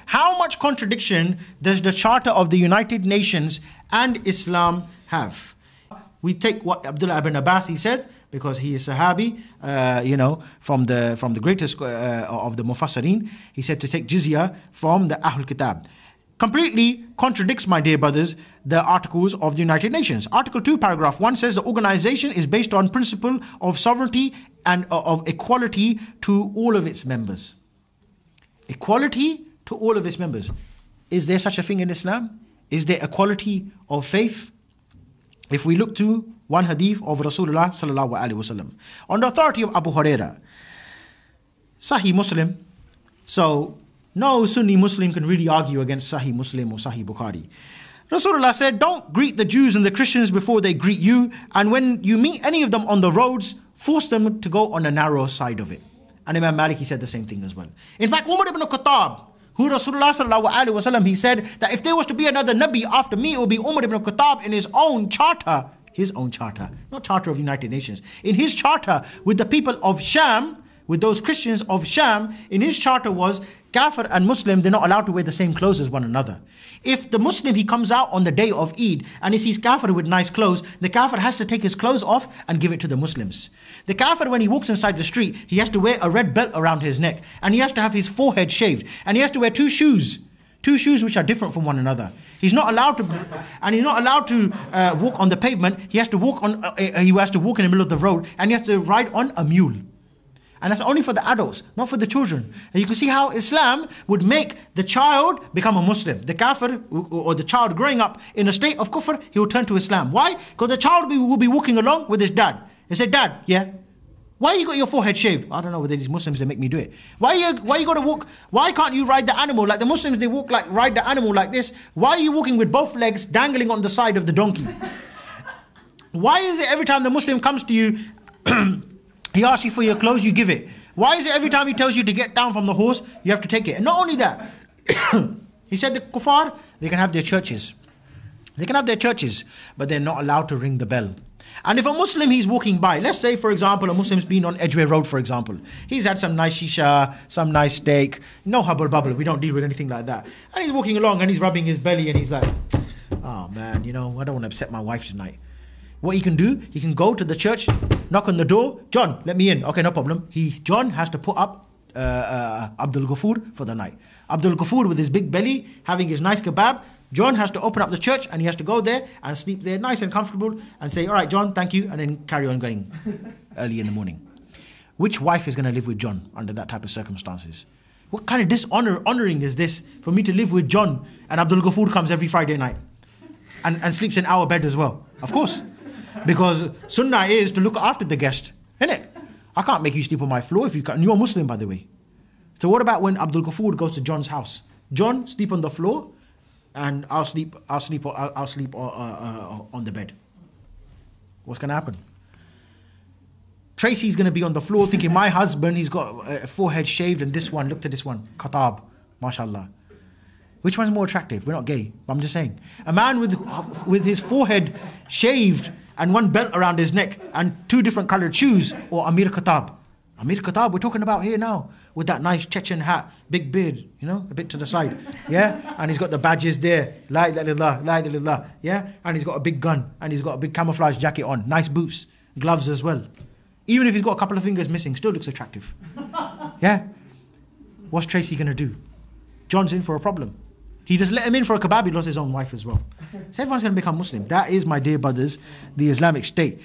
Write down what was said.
How much contradiction does the Charter of the United Nations and Islam have? We take what Abdullah ibn Abbas, he said, because he is Sahabi, from the greatest of the Mufassirin. He said to take jizya from the Ahlul Kitab. Completely contradicts, my dear brothers, the articles of the United Nations. Article 2, paragraph 1 says the organization is based on principle of sovereignty and of equality to all of its members. Equality to all of its members. Is there such a thing in Islam? Is there equality of faith? If we look to one hadith of Rasulullah sallallahu alaihi wasallam, on the authority of Abu Huraira, Sahih Muslim. So no Sunni Muslim can really argue against Sahih Muslim or Sahih Bukhari. Rasulullah said, don't greet the Jews and the Christians before they greet you, and when you meet any of them on the roads, force them to go on the narrow side of it. And Imam Malik, he said the same thing as well. In fact, Umar ibn Khattab, who Rasulullah sallallahu alaihi wasallam, he said that if there was to be another Nabi after me, it would be Umar ibn Khattab in his own charter, not charter of United Nations, in his charter with the people of Sham, with those Christians of Sham, in his charter was Kafir and Muslim, they're not allowed to wear the same clothes as one another. If the Muslim, he comes out on the day of Eid and he sees Kafir with nice clothes, the Kafir has to take his clothes off and give it to the Muslims. The Kafir, when he walks inside the street, he has to wear a red belt around his neck, and he has to have his forehead shaved, and he has to wear two shoes which are different from one another. He's not allowed to walk on the pavement. He has to walk in the middle of the road, and he has to ride on a mule. And that's only for the adults, not for the children. And you can see how Islam would make the child become a Muslim. The kafir, or the child growing up in a state of kufr, he will turn to Islam. Why? Because the child will be walking along with his dad. He said, Dad, yeah, why you got your forehead shaved? I don't know whether these Muslims, they make me do it. Why you got to walk? Why can't you ride the animal? Like the Muslims, they ride the animal like this. Why are you walking with both legs dangling on the side of the donkey? Why is it every time the Muslim comes to you, he asks you for your clothes, you give it? Why is it every time he tells you to get down from the horse, you have to take it? And not only that, he said the kuffar, they can have their churches. They can have their churches, but they're not allowed to ring the bell. And if a Muslim, he's walking by, let's say, for example, a Muslim's been on Edgware Road, for example. He's had some nice shisha, some nice steak, no hubble bubble, we don't deal with anything like that. And he's walking along and he's rubbing his belly and he's like, oh man, I don't want to upset my wife tonight. What he can do, he can go to the church, knock on the door, John, let me in. Okay, no problem. John has to put up Abdul Ghafoor for the night. Abdul Ghafoor with his big belly, having his nice kebab. John has to open up the church and he has to go there and sleep there nice and comfortable and say, all right, John, thank you, and then carry on going early in the morning. Which wife is going to live with John under that type of circumstances? What kind of honoring is this for me to live with John and Abdul Ghafoor comes every Friday night and sleeps in our bed as well? Of course. Because sunnah is to look after the guest, isn't it? I can't make you sleep on my floor if you can't. You're a Muslim, by the way. So what about when Abdul Ghafoor goes to John's house? John, sleep on the floor, and I'll sleep on the bed. What's going to happen? Tracy's going to be on the floor thinking, my husband, he's got a forehead shaved, and this one, look at this one, Khatab, mashallah. Which one's more attractive? We're not gay, but I'm just saying. A man with his forehead shaved and one belt around his neck and two different colored shoes, or Amir Khattab. Amir Khattab, we're talking about here now, with that nice Chechen hat, big beard, a bit to the side, yeah? And he's got the badges there, la ilaha illallah, la ilaha illallah, yeah? And he's got a big gun, and he's got a big camouflage jacket on, nice boots, gloves as well. Even if he's got a couple of fingers missing, still looks attractive, yeah? What's Tracy gonna do? John's in for a problem. He just let him in for a kebab, he lost his own wife as well. So everyone's going to become Muslim. That is, my dear brothers, the Islamic State.